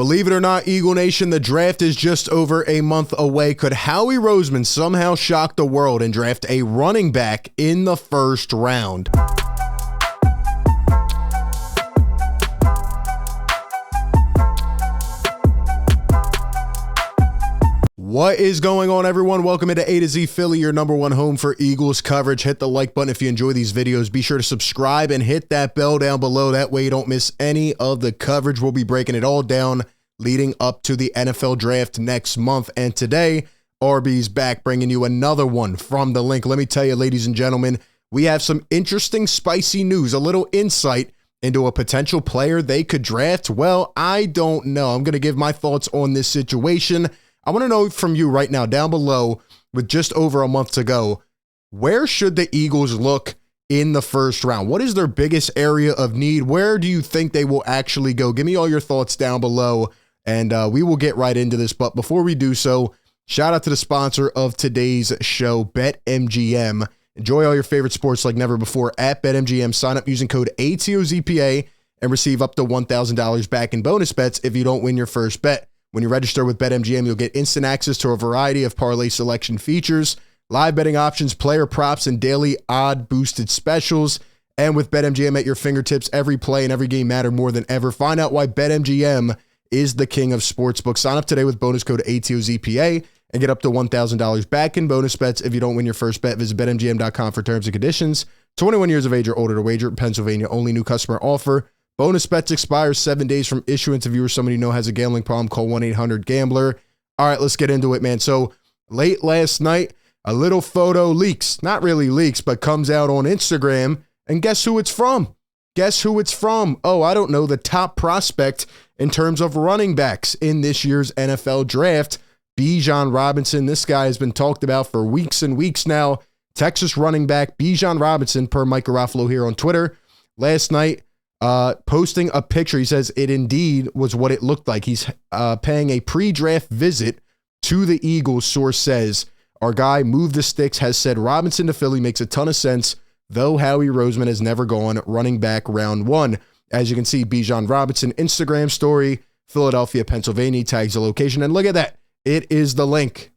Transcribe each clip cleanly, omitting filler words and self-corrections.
Believe it or not, Eagle Nation, the draft is just over a month away. Could Howie Roseman somehow shock the world and draft a running back in the first round? What is going on, everyone? Welcome into A to Z Philly, your number one home for Eagles coverage. Hit the like button if you enjoy these videos. Be sure to subscribe and hit that bell down below. That way you don't miss any of the coverage. We'll be breaking it all down leading up to the NFL draft next month. And today, RB's back bringing you another one from the link. Let me tell you, ladies and gentlemen, we have some interesting, spicy news, a little insight into a potential player they could draft. Well, I don't know. I'm going to give my thoughts on this situation. I want to know from you right now, down below, with just over a month to go, where should the Eagles look in the first round? What is their biggest area of need? Where do you think they will actually go? Give me all your thoughts down below, and we will get right into this. But before we do so, shout out to the sponsor of today's show, BetMGM. Enjoy all your favorite sports like never before at BetMGM. Sign up using code ATOZPA and receive up to $1,000 back in bonus bets if you don't win your first bet. When you register with BetMGM, you'll get instant access to a variety of parlay selection features, live betting options, player props, and daily odd boosted specials. And with BetMGM at your fingertips, every play and every game matter more than ever. Find out why BetMGM is the king of sportsbooks. Sign up today with bonus code ATOZPA and get up to $1,000 back in bonus bets if you don't win your first bet. Visit BetMGM.com for terms and conditions. 21 years of age or older to wager. Pennsylvania only. New customer offer. Bonus bets expire 7 days from issuance. If you or somebody you know has a gambling problem, call 1-800-GAMBLER. All right, let's get into it, man. So late last night, a little photo leaks. Not really leaks, but comes out on Instagram. And guess who it's from? Guess who it's from? Oh, I don't know. The top prospect in terms of running backs in this year's NFL draft, Bijan Robinson. This guy has been talked about for weeks and weeks now. Texas running back Bijan Robinson, per Mike Garofalo here on Twitter. Last night, posting a picture. He says it indeed was what it looked like. He's paying a pre-draft visit to the Eagles. Source says, our guy moved the sticks, has said Robinson to Philly makes a ton of sense, though Howie Roseman has never gone running back round one. As you can see, Bijan Robinson Instagram story, Philadelphia, Pennsylvania, tags the location. And look at that. It is the link.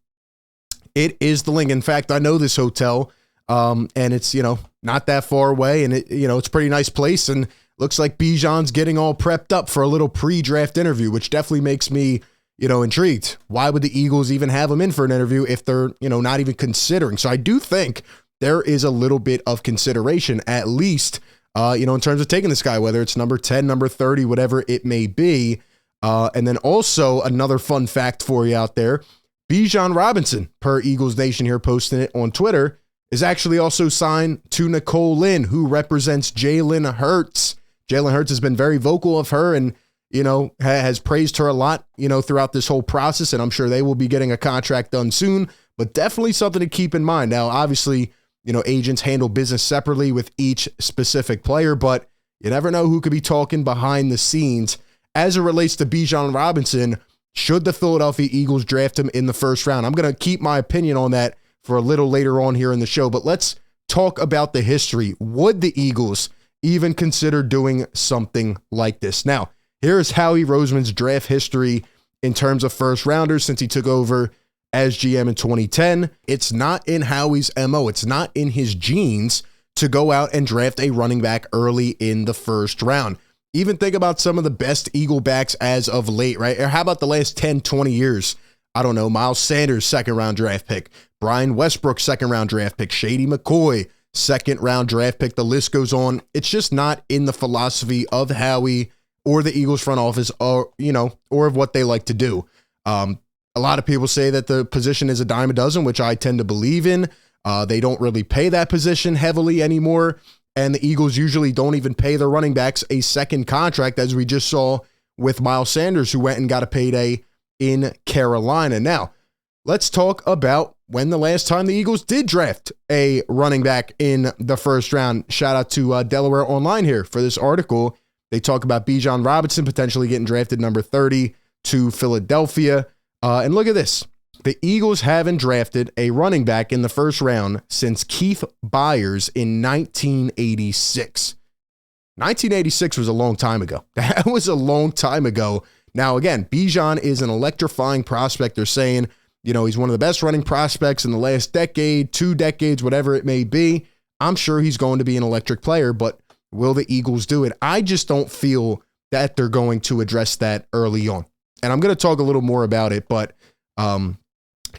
It is the link. In fact, I know this hotel, and it's, not that far away, and it's a pretty nice place, and looks like Bijan's getting all prepped up for a little pre-draft interview, which definitely makes me, intrigued. Why would the Eagles even have him in for an interview if they're, not even considering? So I do think there is a little bit of consideration, at least, in terms of taking this guy, whether it's number 10, number 30, whatever it may be. And then also another fun fact for you out there, Bijan Robinson, per Eagles Nation here, posting it on Twitter, is actually also signed to Nicole Lynn, who represents Jalen Hurts. Jalen Hurts has been very vocal of her and, has praised her a lot, throughout this whole process. And I'm sure they will be getting a contract done soon, but definitely something to keep in mind. Now, obviously, agents handle business separately with each specific player, but you never know who could be talking behind the scenes. As it relates to Bijan Robinson, should the Philadelphia Eagles draft him in the first round? I'm going to keep my opinion on that for a little later on here in the show, but let's talk about the history. Would the Eagles even consider doing something like this? Now, here's Howie Roseman's draft history in terms of first rounders since he took over as GM in 2010. It's not in Howie's MO. It's not in his genes to go out and draft a running back early in the first round. Even think about some of the best Eagle backs as of late, right? Or how about the last 10, 20 years? I don't know, Miles Sanders, second round draft pick. Brian Westbrook, second round draft pick. Shady McCoy, second round draft pick. The list goes on. It's just not in the philosophy of Howie or the Eagles front office, or of what they like to do. A lot of people say that the position is a dime a dozen, which I tend to believe in. They don't really pay that position heavily anymore. And the Eagles usually don't even pay their running backs a second contract, as we just saw with Miles Sanders, who went and got a payday in Carolina. Now, let's talk about when the last time the Eagles did draft a running back in the first round. Shout out to Delaware Online here for this article. They talk about Bijan Robinson potentially getting drafted number 30 to Philadelphia. And look at this. The Eagles haven't drafted a running back in the first round since Keith Byers in 1986. 1986 was a long time ago. That was a long time ago. Now, again, Bijan is an electrifying prospect. They're saying, he's one of the best running prospects in the last decade, 2 decades, whatever it may be. I'm sure he's going to be an electric player, but will the Eagles do it? I just don't feel that they're going to address that early on. And I'm going to talk a little more about it, but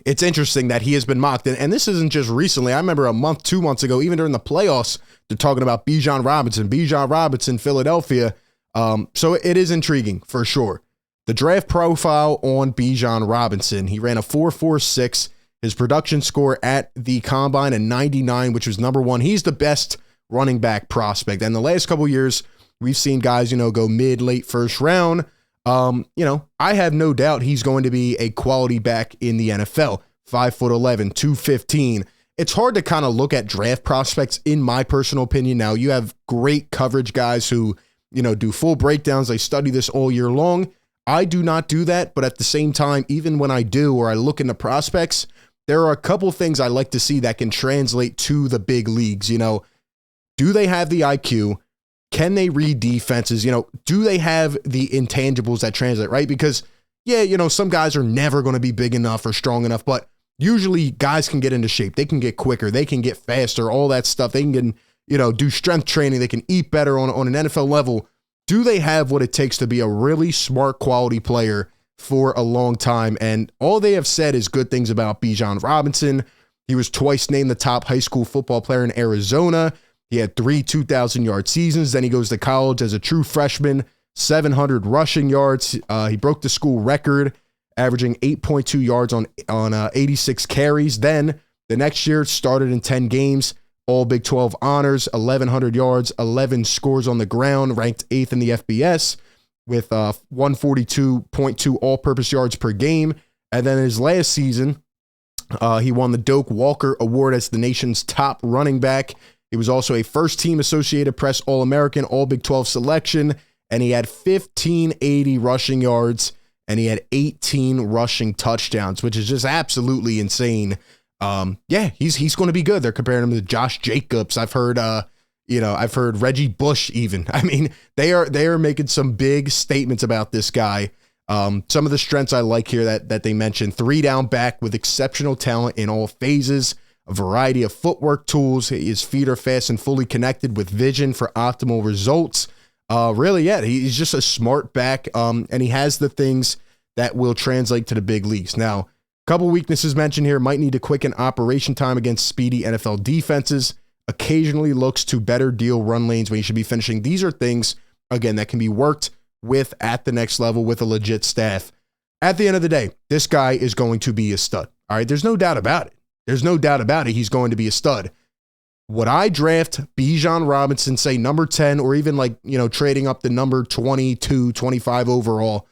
it's interesting that he has been mocked. And this isn't just recently. I remember a month, 2 months ago, even during the playoffs, they're talking about Bijan Robinson, Philadelphia. So it is intriguing for sure. The draft profile on Bijan Robinson, he ran a 4.46. His production score at the combine, a 99, which was number 1. He's the best running back prospect. And the last couple of years, we've seen guys, go mid, late first round. I have no doubt he's going to be a quality back in the NFL. 5'11", 215. It's hard to kind of look at draft prospects, in my personal opinion. Now, you have great coverage guys who, do full breakdowns. They study this all year long. I do not do that, but at the same time, even when I do, or I look into prospects, there are a couple things I like to see that can translate to the big leagues. Do they have the IQ? Can they read defenses? Do they have the intangibles that translate, right? Because, some guys are never going to be big enough or strong enough, but usually guys can get into shape. They can get quicker. They can get faster, all that stuff. They can, do strength training. They can eat better on an NFL level. Do they have what it takes to be a really smart, quality player for a long time? And all they have said is good things about Bijan Robinson. He was twice named the top high school football player in Arizona. He had 3 2,000-yard seasons. Then he goes to college as a true freshman, 700 rushing yards. He broke the school record, averaging 8.2 yards on 86 carries. Then the next year started in 10 games, all Big 12 honors, 1,100 yards, 11 scores on the ground, ranked 8th in the FBS with 142.2 all-purpose yards per game. And then his last season, he won the Doak Walker Award as the nation's top running back. He was also a first-team Associated Press All-American, All Big 12 selection, and he had 1,580 rushing yards, and he had 18 rushing touchdowns, which is just absolutely insane. He's going to be good. They're comparing him to Josh Jacobs. I've heard, I've heard Reggie Bush even. I mean, they are making some big statements about this guy. Some of the strengths I like here that they mentioned: 3-down back with exceptional talent in all phases, a variety of footwork tools. His feet are fast and fully connected with vision for optimal results. He's just a smart back, and he has the things that will translate to the big leagues. Now, couple weaknesses mentioned here: might need to quicken operation time against speedy NFL defenses. Occasionally looks to better deal run lanes when he should be finishing. These are things, again, that can be worked with at the next level with a legit staff. At the end of the day, this guy is going to be a stud. All right, there's no doubt about it. He's going to be a stud. Would I draft Bijan Robinson, say number 10, or even trading up to number 22, 25 overall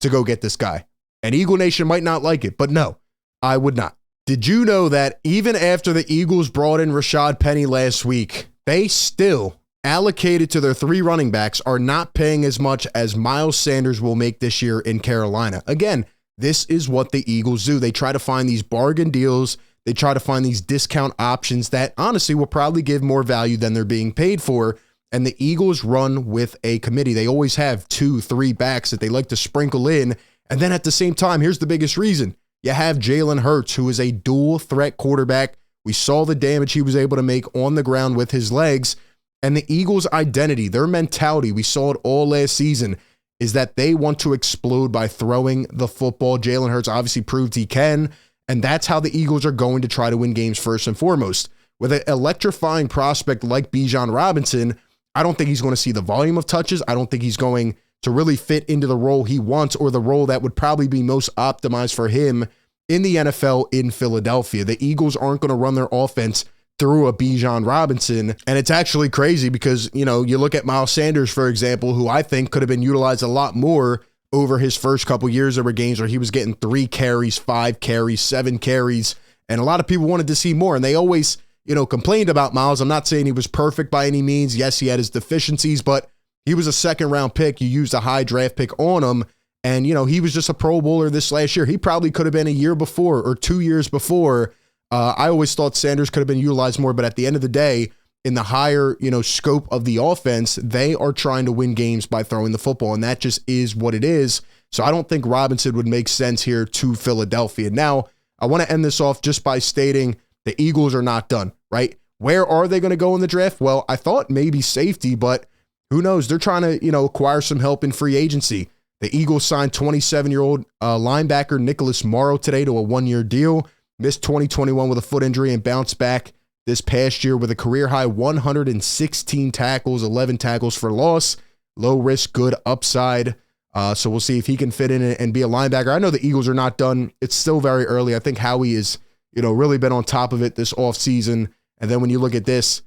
to go get this guy? And Eagle Nation might not like it, but no, I would not. Did you know that even after the Eagles brought in Rashad Penny last week, they still allocated to their 3 running backs are not paying as much as Miles Sanders will make this year in Carolina? Again, this is what the Eagles do. They try to find these bargain deals. They try to find these discount options that honestly will probably give more value than they're being paid for. And the Eagles run with a committee. They always have 2, 3 backs that they like to sprinkle in. And then at the same time, here's the biggest reason. You have Jalen Hurts, who is a dual threat quarterback. We saw the damage he was able to make on the ground with his legs. And the Eagles' identity, their mentality, we saw it all last season, is that they want to explode by throwing the football. Jalen Hurts obviously proved he can. And that's how the Eagles are going to try to win games first and foremost. With an electrifying prospect like Bijan Robinson, I don't think he's going to see the volume of touches. I don't think he's going to really fit into the role he wants, or the role that would probably be most optimized for him in the NFL in Philadelphia. The Eagles aren't going to run their offense through a Bijan Robinson. And it's actually crazy because, you look at Miles Sanders, for example, who I think could have been utilized a lot more over his first couple years. There were games where he was getting 3 carries, 5 carries, 7 carries, and a lot of people wanted to see more. And they always, complained about Miles. I'm not saying he was perfect by any means. Yes, he had his deficiencies, but he was a 2nd-round pick. You used a high draft pick on him, and, he was just a Pro Bowler this last year. He probably could have been a year before or 2 years before. I always thought Sanders could have been utilized more, but at the end of the day, in the higher, scope of the offense, they are trying to win games by throwing the football, and that just is what it is. So I don't think Robinson would make sense here to Philadelphia. Now, I want to end this off just by stating the Eagles are not done, right? Where are they going to go in the draft? Well, I thought maybe safety, but who knows? They're trying to, acquire some help in free agency. The Eagles signed 27-year-old linebacker Nicholas Morrow today to a 1-year deal. Missed 2021 with a foot injury and bounced back this past year with a career-high 116 tackles, 11 tackles for loss. Low risk, good upside. So we'll see if he can fit in and be a linebacker. I know the Eagles are not done. It's still very early. I think Howie is, really been on top of it this offseason. And then when you look at this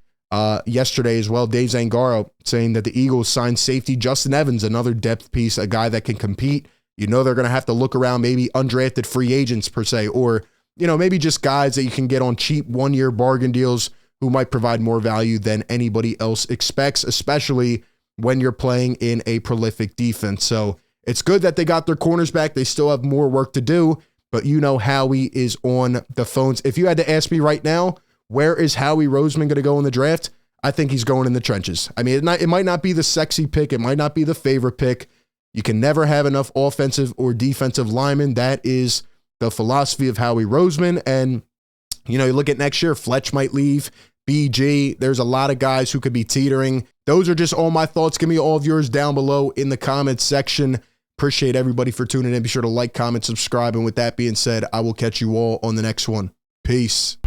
yesterday as well, Dave Zangaro saying that the Eagles signed safety Justin Evans, another depth piece, a guy that can compete. They're going to have to look around maybe undrafted free agents per se, or maybe just guys that you can get on cheap 1-year bargain deals who might provide more value than anybody else expects, especially when you're playing in a prolific defense. So it's good that they got their corners back. They still have more work to do, but Howie is on the phones. If you had to ask me right now, where is Howie Roseman going to go in the draft? I think he's going in the trenches. I mean, it might not be the sexy pick. It might not be the favorite pick. You can never have enough offensive or defensive linemen. That is the philosophy of Howie Roseman. And, you look at next year, Fletch might leave, BG. There's a lot of guys who could be teetering. Those are just all my thoughts. Give me all of yours down below in the comments section. Appreciate everybody for tuning in. Be sure to like, comment, subscribe. And with that being said, I will catch you all on the next one. Peace.